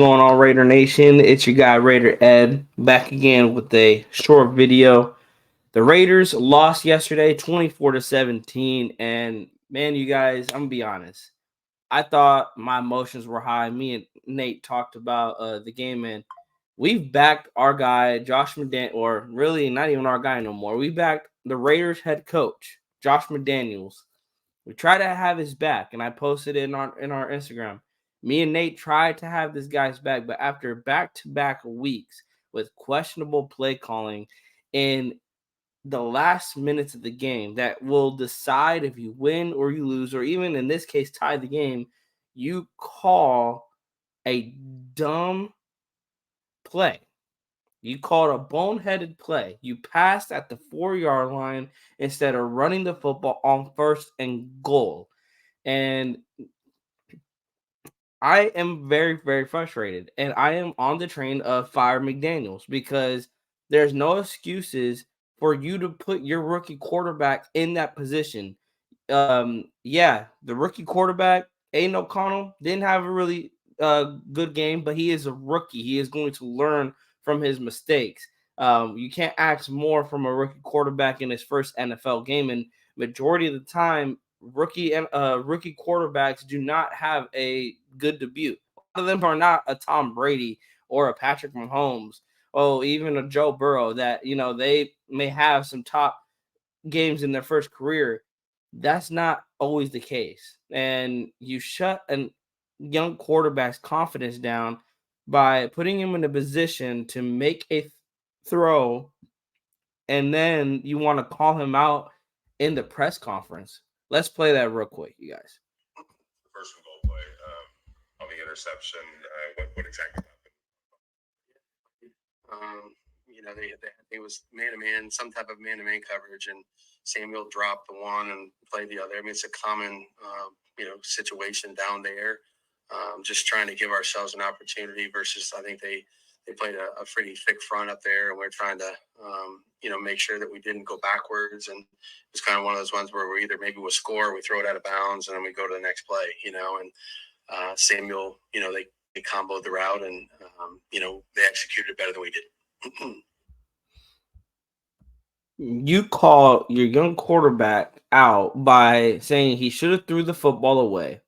Going on, Raider Nation? It's your guy Raider Ed back again with a short video. The Raiders lost yesterday, 24-17, and man, you guys, I'm gonna be honest. I thought my emotions were high. Me and Nate talked about the game, and we've backed our guy Josh McDaniels, or really not even our guy no more. We backed the Raiders head coach Josh McDaniels. We try to have his back, and I posted it in our Instagram. Me and Nate tried to have this guy's back, but after back-to-back weeks with questionable play calling in the last minutes of the game that will decide if you win or you lose, or even in this case, tie the game, you call a dumb play. You called a boneheaded play. You passed at the 4-yard line instead of running the football on first and goal. And I am very, very frustrated. And I am on the train of fire McDaniels because there's no excuses for you to put your rookie quarterback in that position. Yeah, the rookie quarterback, Aiden O'Connell, didn't have a really good game, but he is a rookie. He is going to learn from his mistakes. You can't ask more from a rookie quarterback in his first NFL game, and majority of the time, rookie quarterbacks do not have a good debut. A lot of them are not a Tom Brady or a Patrick Mahomes, or even a Joe Burrow that they may have some top games in their first career. That's not always the case. And you shut a young quarterback's confidence down by putting him in a position to make a throw, and then you want to call him out in the press conference. Let's play that real quick, you guys. The first goal play on the interception. What exactly happened? It was man-to-man, some type of man-to-man coverage, and Samuel dropped the one and played the other. I mean, it's a common, situation down there. Just trying to give ourselves an opportunity versus I think they played a pretty thick front up there, and we're trying to, make sure that we didn't go backwards. And it's kind of one of those ones where we either maybe we'll score, we throw it out of bounds, and then we go to the next play, and Samuel, they comboed the route and, they executed better than we did. You call your young quarterback out by saying he should have threw the football away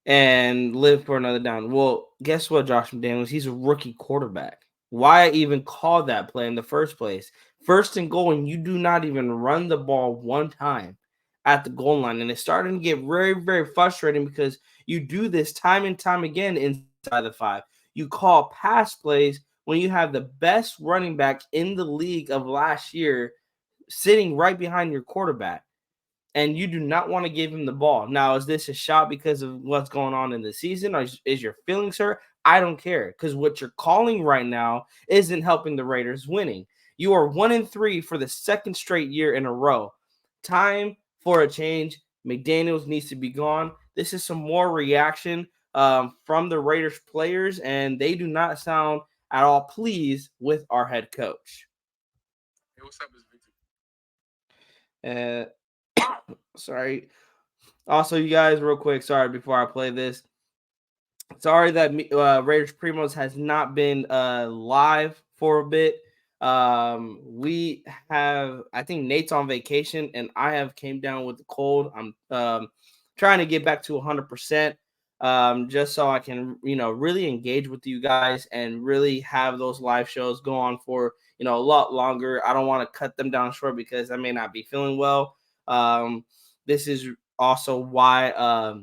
and lived for another down. Well, guess what, Josh McDaniels? He's a rookie quarterback. Why even call that play in the first place? First and goal, and you do not even run the ball one time at the goal line. And it's starting to get very, very frustrating because you do this time and time again inside the 5. You call pass plays when you have the best running back in the league of last year sitting right behind your quarterback, and you do not want to give him the ball. Now, is this a shot because of what's going on in the season, or is your feelings hurt? I don't care, because what you're calling right now isn't helping the Raiders winning. You are 1-3 for the second straight year in a row. Time for a change. McDaniels needs to be gone. This is some more reaction from the Raiders players, and they do not sound at all pleased with our head coach. Hey, what's up, Miss Sorry. Also, you guys, real quick, sorry, before I play this. Sorry that Raiders Primos has not been live for a bit. We have, I think Nate's on vacation, and I have came down with the cold. I'm trying to get back to 100%, just so I can, really engage with you guys and really have those live shows go on for, a lot longer. I don't want to cut them down short because I may not be feeling well. This is also why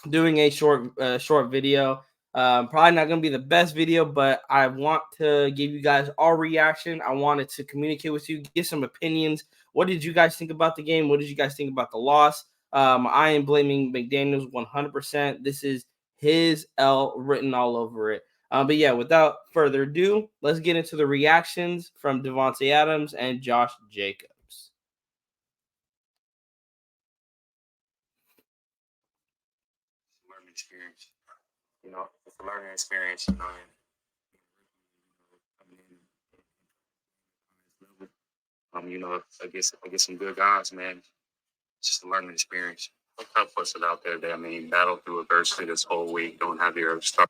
doing a short video. Probably not going to be the best video, but I want to give you guys our reaction. I wanted to communicate with you, get some opinions. What did you guys think about the game? What did you guys think about the loss? I am blaming McDaniels 100%. This is his L written all over it. But yeah, without further ado, let's get into the reactions from Devontae Adams and Josh Jacobs. Learning experience. It's a learning experience. Against some good guys, man. It's just a learning experience. Tough puts it out there. Battle through adversity this whole week. Don't have your start.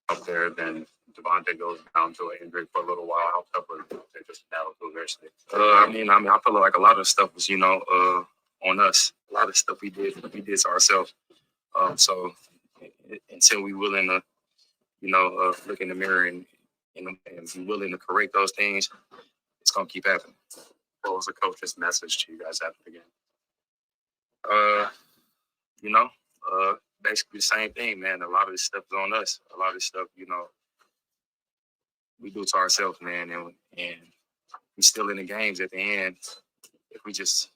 up there. Then Devontae goes down to an injury for a little while. How tough was it just battle through eventually? I feel like a lot of stuff was, on us. A lot of stuff we did to ourselves. So until we willing to, look in the mirror and be willing to correct those things, it's gonna keep happening. What was the coach's message to you guys after the game? Basically the same thing, man. A lot of this stuff is on us. A lot of this stuff, we do to ourselves, man, and we still in the games at the end. If we just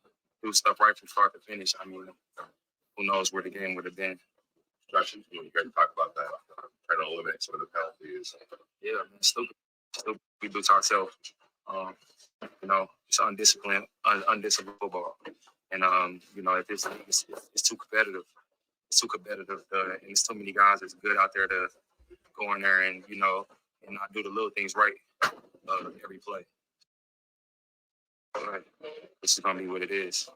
do stuff right from start to finish, who knows where the game would have been. Josh, you guys talk about that, trying to eliminate some of the penalties. Yeah, man, stupid we do to ourselves. It's undisciplined football. And, if it's too competitive. It's too competitive, and there's too many guys that's good out there to go in there and, and not do the little things right every play. All right. This is going to be what it is.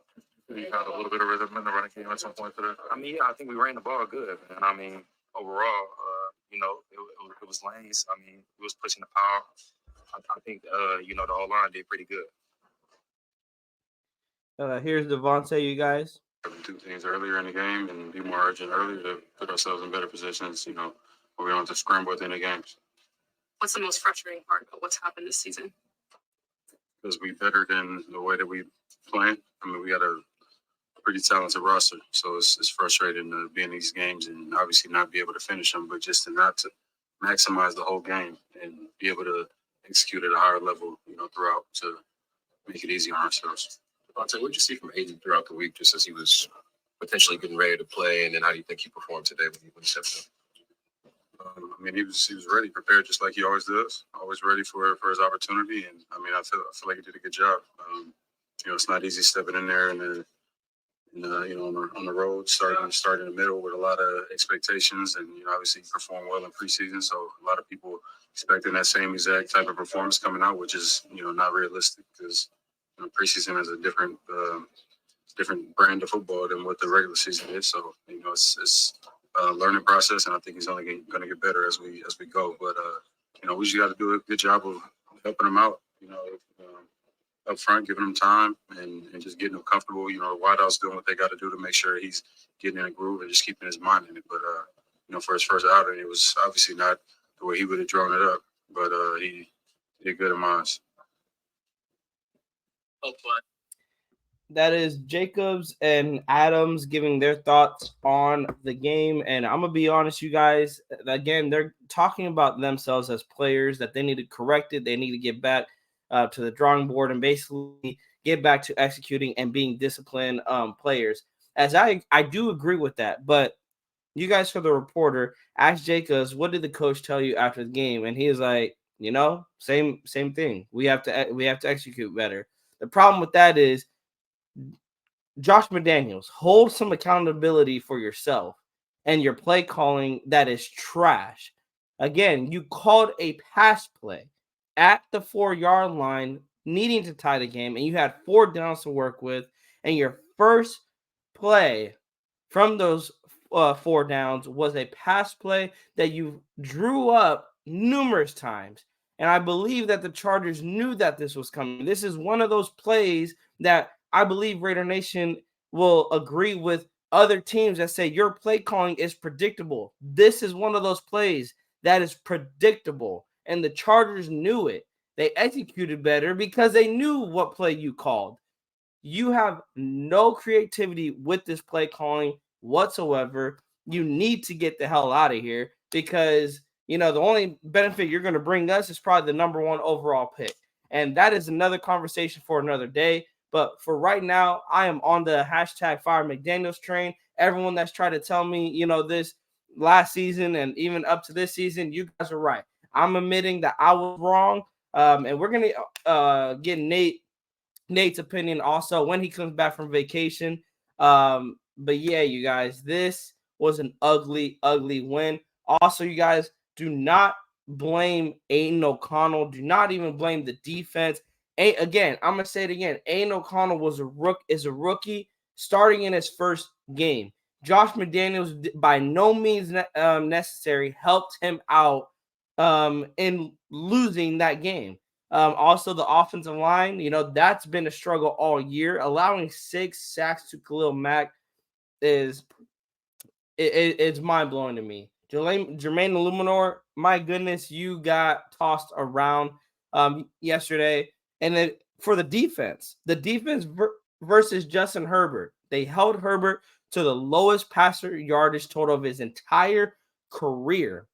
You had a little bit of rhythm in the running game at some point today? I think we ran the ball good. And, overall, it was lanes. It was pushing the power. I think, the whole line did pretty good. Here's Devontae, you guys. Do things earlier in the game and be more urgent earlier to put ourselves in better positions, where we don't have to scramble within the games. What's the most frustrating part of what's happened this season? Because we better than the way that we play. We got a pretty talented roster, so it's frustrating to be in these games and obviously not be able to finish them, but just to maximize the whole game and be able to execute at a higher level, throughout to make it easy on ourselves. What did you see from Aiden throughout the week, just as he was potentially getting ready to play, and then how do you think he performed today when he stepped in? He was ready, prepared, just like he always does. Always ready for his opportunity, and I feel like he did a good job. It's not easy stepping in there and on the road, starting in the middle with a lot of expectations, and obviously he performed well in preseason, so a lot of people expecting that same exact type of performance coming out, which is not realistic because. Preseason is a different brand of football than what the regular season is. So it's a learning process, and I think he's only going to get better as we go. But we just got to do a good job of helping him out. Up front, giving him time and just getting him comfortable. The wideouts doing what they got to do to make sure he's getting in a groove and just keeping his mind in it. But for his first outing, it was obviously not the way he would have drawn it up. But he did good in mine. That is Jacobs and Adams giving their thoughts on the game. And I'm going to be honest, you guys, again, they're talking about themselves as players, that they need to correct it. They need to get back to the drawing board and basically get back to executing and being disciplined players. As I do agree with that. But you guys, for the reporter, asked Jacobs, what did the coach tell you after the game? And he was like, same thing. We have to execute better. The problem with that is Josh Mcdaniels, hold some accountability for yourself and your play calling that is trash. Again, you called a pass play at the 4-yard line, needing to tie the game, and you had 4 downs to work with, and your first play from those 4 downs was a pass play that you drew up numerous times. And I believe that the Chargers knew that this was coming. This is one of those plays that I believe Raider Nation will agree with other teams that say your play calling is predictable. This is one of those plays that is predictable. And the Chargers knew it. They executed better because they knew what play you called. You have no creativity with this play calling whatsoever. You need to get the hell out of here because the only benefit you're going to bring us is probably the number 1 overall pick. And that is another conversation for another day. But for right now, I am on the hashtag Fire McDaniels train. Everyone that's tried to tell me, this last season and even up to this season, you guys are right. I'm admitting that I was wrong. And we're going to get Nate's opinion also when he comes back from vacation. But yeah, you guys, this was an ugly, ugly win. Also, you guys, do not blame Aiden O'Connell. Do not even blame the defense. Again, I'm going to say it again. Aiden O'Connell is a rookie starting in his first game. Josh McDaniels, by no means necessary, helped him out in losing that game. Also, the offensive line, that's been a struggle all year. Allowing 6 sacks to Khalil Mack is it's mind blowing to me. Jermaine Illuminor, my goodness, you got tossed around yesterday. And then for the defense versus Justin Herbert, they held Herbert to the lowest passer yardage total of his entire career.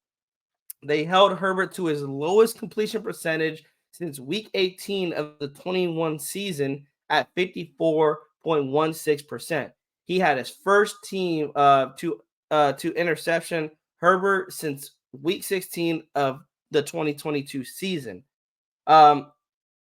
They held Herbert to his lowest completion percentage since week 18 of the 21 season at 54.16%. He had his first team to interception Herbert since week 16 of the 2022 season.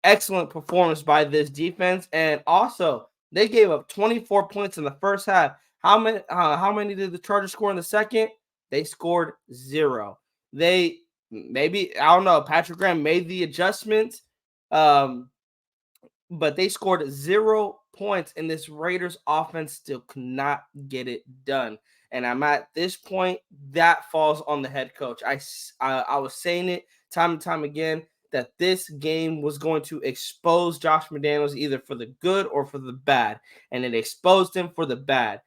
Excellent performance by this defense, and also they gave up 24 points in the first half. How many did the Chargers score in the second? They scored 0. They maybe, I don't know, Patrick Graham made the adjustments, but they scored 0 points, and this Raiders offense still could not get it done. And I'm at this point, that falls on the head coach. I was saying it time and time again that this game was going to expose Josh McDaniels either for the good or for the bad, and it exposed him for the bad.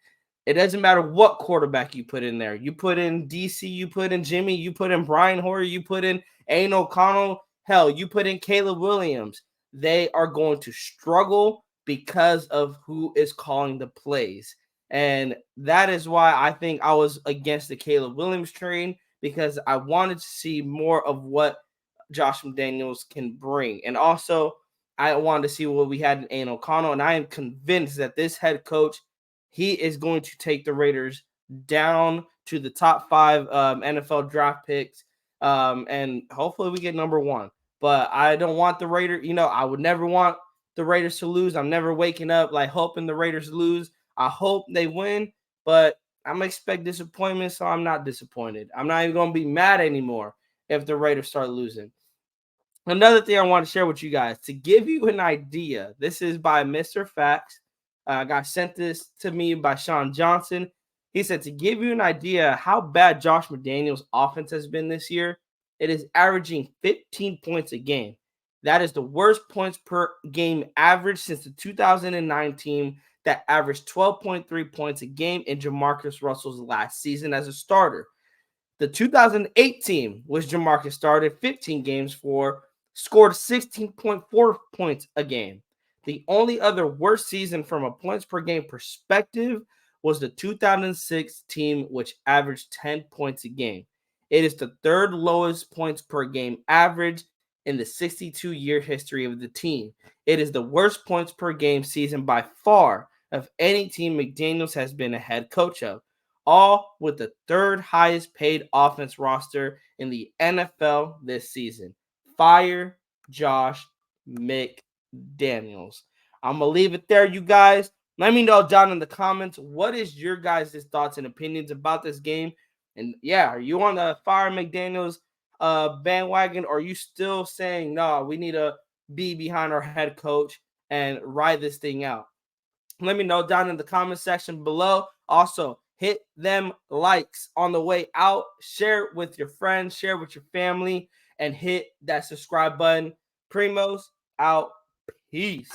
It doesn't matter what quarterback you put in there. You put in DC, you put in Jimmy, you put in Brian Hoyer, you put in Aiden O'Connell, hell, you put in Caleb Williams. They are going to struggle because of who is calling the plays. And that is why I think I was against the Caleb Williams train, because I wanted to see more of what Josh McDaniels can bring. And also, I wanted to see what we had in Aiden O'Connell. And I am convinced that this head coach, he is going to take the Raiders down to the top 5 NFL draft picks. And hopefully we get number 1. But I don't want the Raiders, I would never want the Raiders to lose. I'm never waking up like hoping the Raiders lose. I hope they win, but I'm going to expect disappointment, so I'm not disappointed. I'm not even going to be mad anymore if the Raiders start losing. Another thing I want to share with you guys, to give you an idea, this is by Mr. Facts. Got sent this to me by Sean Johnson. He said, to give you an idea how bad Josh McDaniels' offense has been this year, it is averaging 15 points a game. That is the worst points per game average since the 2009 team that averaged 12.3 points a game in Jamarcus Russell's last season as a starter. The 2008 team, which Jamarcus started 15 games for, scored 16.4 points a game. The only other worst season from a points per game perspective was the 2006 team, which averaged 10 points a game. It is the third lowest points per game average in the 62-year history of the team. It is the worst points per game season by far of any team McDaniels has been a head coach of, all with the third highest paid offense roster in the NFL this season. Fire Josh McDaniels. I'm going to leave it there, you guys. Let me know down in the comments, what is your guys' thoughts and opinions about this game? And yeah, are you on the Fire McDaniels bandwagon, or are you still saying, no, we need to be behind our head coach and ride this thing out? Let me know down in the comment section below. Also, hit them likes on the way out. Share it with your friends, share it with your family, and hit that subscribe button. Primos out. Peace.